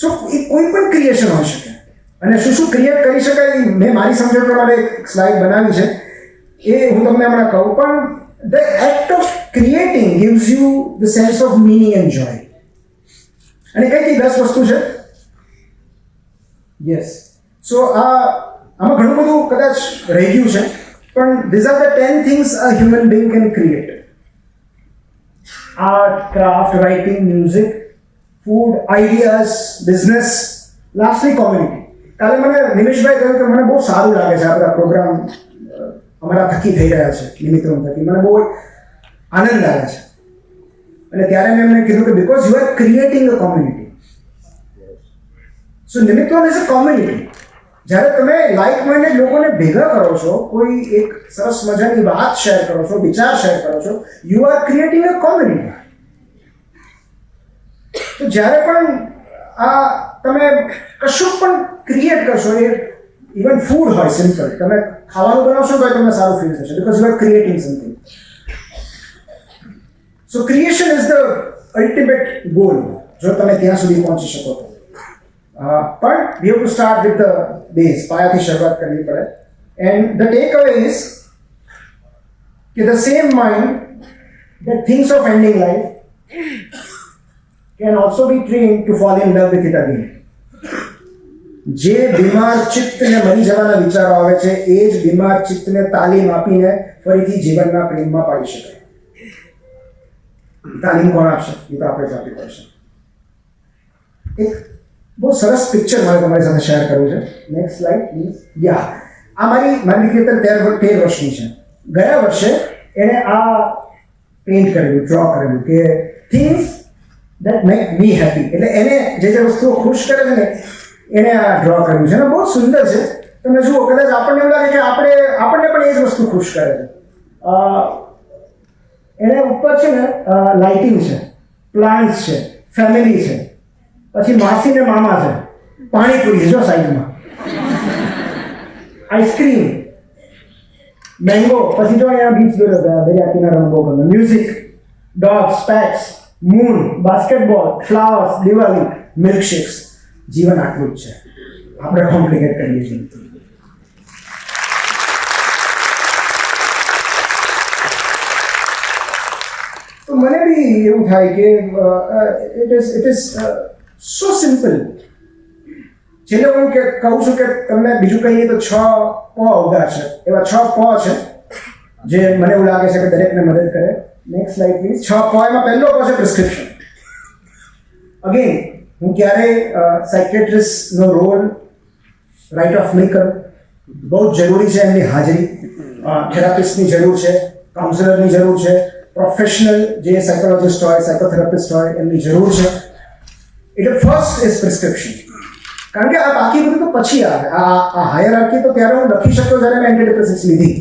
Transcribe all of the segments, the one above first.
સો એ કોઈ પણ ક્રિએશન હોઈ શકે અને શું ક્રિએટ કરી શકાય મેં મારી સમજણ પ્રમાણે એક સ્લાઇડ બનાવી છે એ હું તમને હમણાં કહું પણ the act of creating gives you the sense of meaning and joy. અને કઈ 10 વસ્તુ છે યસ સો આમાં ઘણું બધું કદાચ રહી ગયું છે પણ these are the 10 things a human being can create. Art, craft, writing, music, food, ideas, business, lastly community. કાલે મને નિમેશભાઈ કહ્યું કે મને બહુ સારું લાગે છે આ બધા પ્રોગ્રામ અમારા થકી થઈ રહ્યા છે નિમિત્તો થકી મને બહુ આનંદ લાગે છે અને ત્યારે મેં એમને કીધું કે because you are creating a community. So Nimitto is a community. જ્યારે તમે લાઇક માઇન્ડેડ લોકોને ભેગા કરો છો કોઈ એક સરસ મજાની વાત શેર કરો છો વિચાર શેર કરો છો you are creating a community. તો જ્યારે પણ આ તમે કશું પણ ક્રિએટ કરશો એ ઇવન ફૂડ હોય સિમ્પલ તમે ખાવાનું બનાવશો તો તમને સારું ફીલ થશે because you are creating something. So creation is the ultimate goal જો તમે ત્યાં સુધી પહોંચી શકો તો. પણ we have to start with the base. પાયાથી શરૂઆત કરવી પડે. And the takeaway is કે the same mind that thinks of ending life can also be trained to fall in love with it again. જે બીમાર ચિત્તને મરી જવાના વિચારો આવે છે એ જ બીમાર ચિત્તને તાલીમ આપીને ફરીથી જીવનના પ્રેમમાં પાડી શકાય. તાલીમ કોણ આપશે એ તો આપણે જ આપવી પડશે. એક બહુ સરસ પિક્ચર મારે તમારી સાથે શેર કરવું છે. Next slide please. યા આ મારી દીકરી 13 વર્ષની છે. ગયા વર્ષે એણે આ પેઇન્ટ કરેલું ડ્રો કરેલું કે things that make me happy. એટલે એને જે વસ્તુઓ ખુશ કરે છે ને એણે આ ડ્રો કર્યું છે અને બહુ સુંદર છે. તમે જુઓ કદાચ આપણને એવું લાગે કે આપણને પણ એ જ વસ્તુ ખુશ કરે છે. એને ઉપર છે ને લાઇટિંગ છે, પ્લાન્ટ્સ છે, ફેમિલી છે, પછી માસી ને મામા છે, પાણીપુરી છે જો સાઈડમાં, આઈસ્ક્રીમ, મેંગો, પછી જો અહીંયા બીચ દોર્યો દરિયા કિનારાનો બહુ ગમે, music, dogs, pets, moon, basketball, flowers, Diwali, milkshakes. જીવન આટલું જ છે. આપણે કોમ્પ્લિકેટ કરીએ છીએ. તો મને બી એવું થાય કે ઇટ ઇઝ સો સિમ્પલ. જે લોકો હું કહું છું કે તમને બીજું કહીએ તો 6 પ ઉદાર છે. એવા 6 પ છે જે મને એવું લાગે છે કે દરેકને મદદ કરે. Next slide please. 6 પ એમાં પહેલો પ છે પ્રિસ્ક્રિપ્શન. અગેન હું ક્યારેય સાયકેટ્રિસ્ટનો રોલ રાઇટ ઓફ નહીં કરું. બહુ જ જરૂરી છે એમની હાજરી. થેરાપિસ્ટની જરૂર છે, કાઉન્સિલરની જરૂર છે, પ્રોફેશનલ જે સાયકોલોજિસ્ટ હોય, સાયકોથેરાપિસ્ટ હોય એમની જરૂર છે. એટલે ફર્સ્ટ ઇઝ પ્રિસ્ક્રિપ્શન. કારણ કે આ બાકી બધું તો પછી આવે. આ હાયરાર્કી તો ત્યારે હું લખી શકતો જ્યારે મેં એન્ટીડિપ્રેસન્ટ્સ લીધી.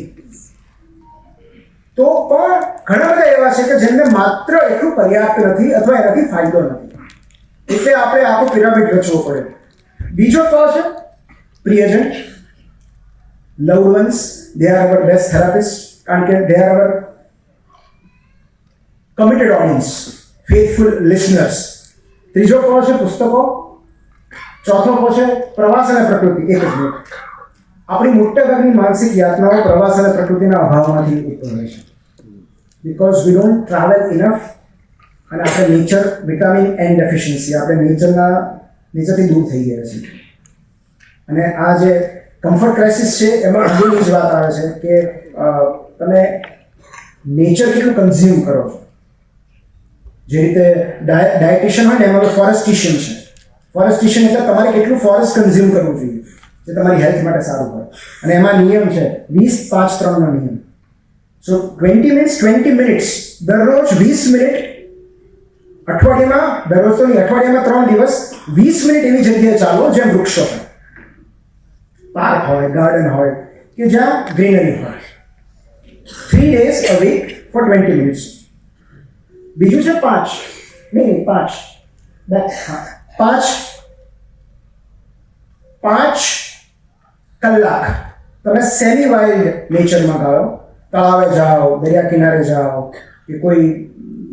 તો પણ ઘણા બધા એવા છે કે જેમને માત્ર એટલું પર્યાપ્ત નથી અથવા એનાથી ફાયદો નથી. એટલે આપણે આખો પિરામિડ રચવો પડે. બીજો તો છે પ્રિયજન, loved ones. They are our best therapist કારણ કે they are our committed audience, faithful listeners. ત્રીજો પ છે પુસ્તકો. ચોથો પ છે પ્રવાસ અને પ્રકૃતિ. એક જ મિનિટ. આપણી મોટાભાગની માનસિક યાતનાઓ પ્રવાસ અને પ્રકૃતિના અભાવમાંથી ઉત્પન્ન છે. Because we don't travel enough. અને આપણે નેચર, વિટામિન એન ડેફિશિયન્સી, આપણે નેચરથી દૂર થઈ ગયા છીએ. અને આ જે કમ્ફર્ટ ક્રાઇસિસ છે એમાં અંગેની જ વાત આવે છે કે તમે નેચર કેટલું કન્ઝ્યુમ કરો છો. જે રીતે ડાયટિશિયન હોય ને એમાં ફોરેસ્ટિશિયન છે. ફોરેસ્ટિશિયન એટલે તમારે કેટલું ફોરેસ્ટ કન્ઝ્યુમ કરવું જોઈએ જે તમારી હેલ્થ માટે સારું હોય. અને એમાં નિયમ છે 20-5-3 નો નિયમ. સો 20 મિનિટ્સ દરરોજ 20 મિનિટ અઠવાડિયામાં, દરરોજ તો નહીં, અઠવાડિયામાં 3 દિવસ 20 મિનિટ એવી જગ્યાએ ચાલો જ્યાં વૃક્ષો હોય, પાર્ક હોય, ગાર્ડન હોય કે જ્યાં ગ્રીનરી હોય. 3 days a week for 20 minutes. બીજું છે 5 કલાક તમે સેમી વાઇલ્ડ નેચરમાં ગાઓ. તળાવે જાઓ, દરિયા કિનારે જાઓ કે કોઈ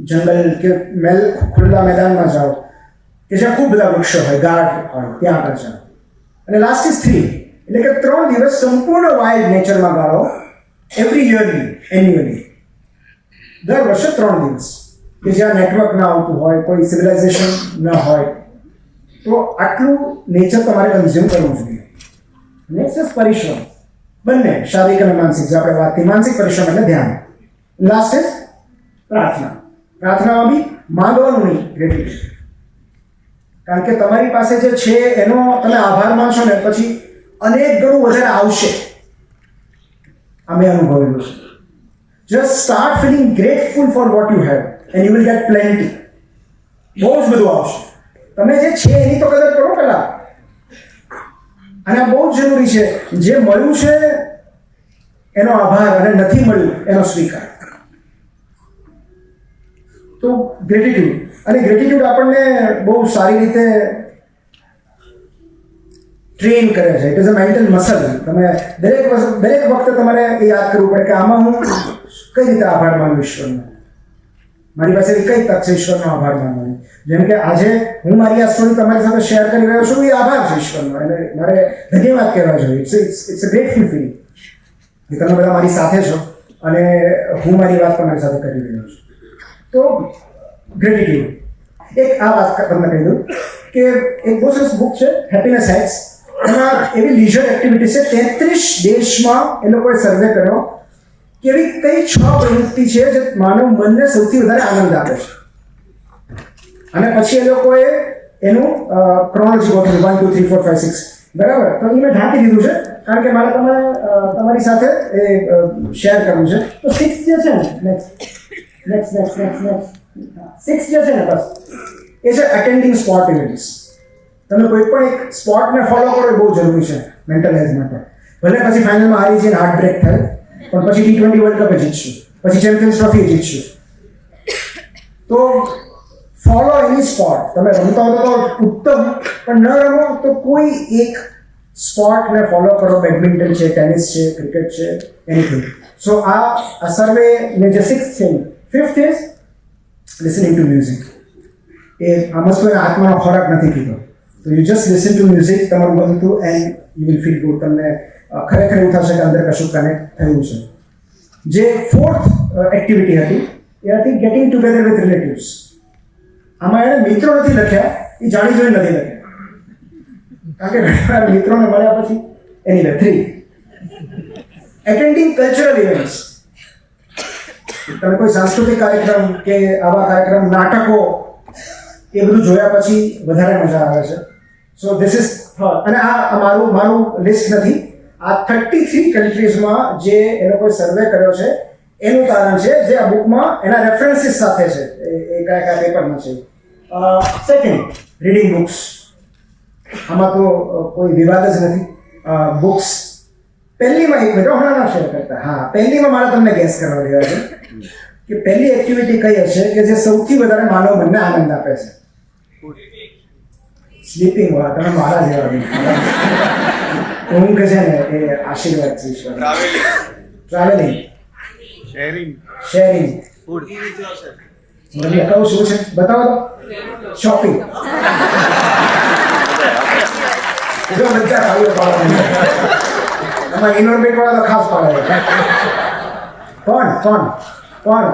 જંગલ કે ખુલ્લા મેદાનમાં જાઓ કે કે જ્યાં ખૂબ બધા વૃક્ષો હોય, ગાર્ડ હોય, ત્યાં આગળ જાઓ. અને લાસ્ટ ઇઝ 3, એટલે કે 3 દિવસ સંપૂર્ણ વાઇલ્ડ નેચરમાં ગાળો, એવરી યરલી, એન્યુઅલી, દર વર્ષે 3 દિવસ, કે જ્યાં નેટવર્ક ના આવતું હોય, કોઈ સિવિલાઇઝેશન ન હોય. તો આટલું નેચર તમારે કન્ઝ્યુમ કરવું જોઈએ. નેક્સ્ટ ઇઝ પરિશ્રમ, બંને શારીરિક અને માનસિક. જે આપણે વાત કરી, માનસિક પરિશ્રમ એટલે ધ્યાન. લાસ્ટ ઇઝ પ્રાર્થના. પ્રાર્થનામાં બી માંગવાનું નહીં, ગ્રેટિટ્યુડ. કારણ કે તમારી પાસે જે છે એનો તમે આભાર માનશો ને પછી અનેક ગણું વધારે આવશે. આ મેં અનુભવેલું છે. Just start feeling grateful four what you have and you will get plenty. બહુ જ બધું આવશે. તમે જે છે એની તો કદર કરો પેલા. અને આ બહુ જ જરૂરી છે. જે મળ્યું છે એનો આભાર, અને નથી મળ્યું એનો સ્વીકાર. તો ગ્રેટિટ્યુડ. અને ગ્રેટિટ્યુડ આપણને બહુ સારી રીતે ટ્રેન કરે છે. It is a mental muscle. તમે દરેક વખતે તમારે એ યાદ કરવું પડે કે આમાં હું કઈ રીતે આભાર માનું ઈશ્વરનો. મારી પાસે કઈ તક છે ઈશ્વરનો આભાર માનવાની. જેમ કે આજે હું મારી આ સ્ટોરી તમારી સાથે શેર કરી રહ્યો છું, એ આભાર છે ઈશ્વરનો, અને મારે ધન્યવાદ કહેવા જોઈએ. ઇટ્સ અ ગ્રેટફુલ ફીલિંગ કે તમે બધા મારી સાથે છો અને હું મારી વાત તમારી સાથે કરી રહ્યો છું. તો ગ્રેટિટ્યુડ. એક આ વાત તમને કહી દઉં કે એક બહુ સરસ બુક છે, હેપીનેસ હેક્સ. એમાં એવી લીઝર એક્ટિવિટી છે, 33 દેશમાં એ લોકોએ સર્વે કર્યો કે એવી કઈ 6 પ્રવૃત્તિ છે જે માનવ મનને સૌથી વધારે આનંદ આપે છે. અને પછી એ લોકોએ એનું ક્રોનોલોજી ગોઠવ્યું, 1 2 3 4 5 6. બરાબર? તો એ મેં ઢાંકી દીધું છે કારણ કે મારે તમારી સાથે એ શેર કરવું છે. તો 6 જે છે ને, નેક્સ્ટ 6 જે છે ને, બસ એ છે અટેન્ડિંગ સ્પોર્ટ ઇવેન્ટ્સ. તમે કોઈ પણ એક સ્પોર્ટને ફોલો કરો એ બહુ જરૂરી છે મેન્ટલ હેલ્થ માટે. ભલે પછી ફાઇનલમાં હારી જઈને હાર્ટ બ્રેક થાય, પણ પછી T20 વર્લ્ડ કપ જીતશું, પછી ચેમ્પિયન્સ ટ્રોફી જીતશું. તો ફોલો એની સ્પોર્ટ. તમે રમતા હો તો ઉત્તમ, પણ ન રમો તો કોઈ એક સ્પોર્ટને ફોલો કરો. બેડમિન્ટન છે, ટેનિસ છે, ક્રિકેટ છે, એનીથિંગ. સો આ સર્વે ને જે 6th છે. 5th is listening to music. એ આ વસ્તુ એના હાથમાં ખોરાક નથી કીધો. તો you just listen to music, તમારું ગમતું, and you will feel good. તમને ખરેખર એવું થશે કે અંદર કશું કનેક્ટ થયું છે. જે 4th એક્ટિવિટી હતી એ હતી ગેટિંગ ટુગેધર વિથ રિલેટિવ્સ. આમાં એને મિત્રો નથી લખ્યા, એ જાણી જોઈને નથી લખ્યા. કારણ કે ઘણીવાર મિત્રોને મળ્યા પછી એની 3 એટેન્ડિંગ કલ્ચરલ ઇવેન્ટ્સ. તમે કોઈ સાંસ્કૃતિક કાર્યક્રમ કે આવા કાર્યક્રમ, નાટકો, એ બધું જોયા પછી વધારે મજા આવે છે. So this is. અને આ મારું લિસ્ટ નથી. આ 33 કન્ટ્રીઝમાં જે એ લોકોએ સર્વે કર્યો છે એનું કારણ છે, જે આ બુકમાં એના રેફરન્સીસ સાથે છે. એ કયા પેપરમાં છે. Second, reading books. આમાં તો કોઈ વિવાદ જ નથી. બુક્સ પહેલીમાં એક મિનિટ હમણાં ના શેર કરતા. હા, પહેલીમાં મારે તમને ગેસ કરવા દેવા છે કે પહેલી એક્ટિવિટી કઈ હશે કે જે સૌથી વધારે માનવ મનને આનંદ આપે છે. સ્લીપિંગ. વાળા તમે મારા જેવા. ઊંઘ છે ને એ આશીર્વાદ છે ઈશ્વર. Travelling, sharing, food. મને કહું શું છે બતાવો તો. શોપિંગ. જો બધા ખાવીઓ પાડે, એમાં ઇનોર્બિટ વાળા તો ખાસ પાડે. પણ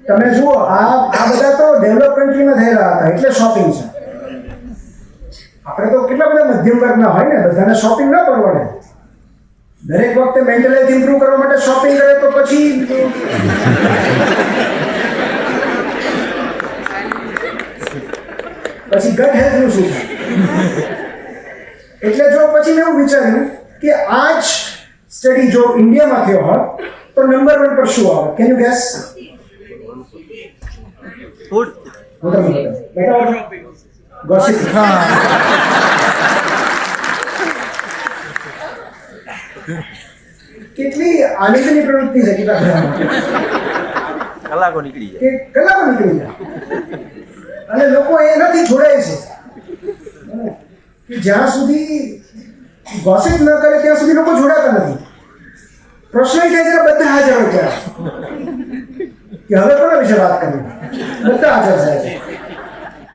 તમે જુઓ, આ બધા તો ડેવલપ કન્ટ્રીમાં થયેલા હતા, એટલે શોપિંગ છે. આપણે તો કેટલા બધા મધ્યમ વર્ગના હોય ને, બધાને શોપિંગ ન પરવડે. દરેક વખતે મેન્ટલ હેલ્થ ઇમ્પ્રૂવ કરવા માટે શોપિંગ કરે તો પછી ગટ હેલ્થનું શું થાય? એટલે જો પછી મેં એવું વિચાર્યું કે આ જ સ્ટડી જો ઇન્ડિયામાં થયો હોત તો નંબર 1 પર શું આવે? Can you gas? Food. Gossip. કેટલી આનંદની પ્રવૃત્તિ છે. કલાકો નીકળી જાય અને લોકો એનાથી જોડાય છે કે જ્યાં સુધી ગોસિપ ન કરે ત્યાં સુધી લોકો જોડાતા નથી. પ્રશ્ન એ થાય છે બધા હાજર હોય ત્યારે કે હવે કોના વિશે વાત કરવી, બધા હાજર થાય છે.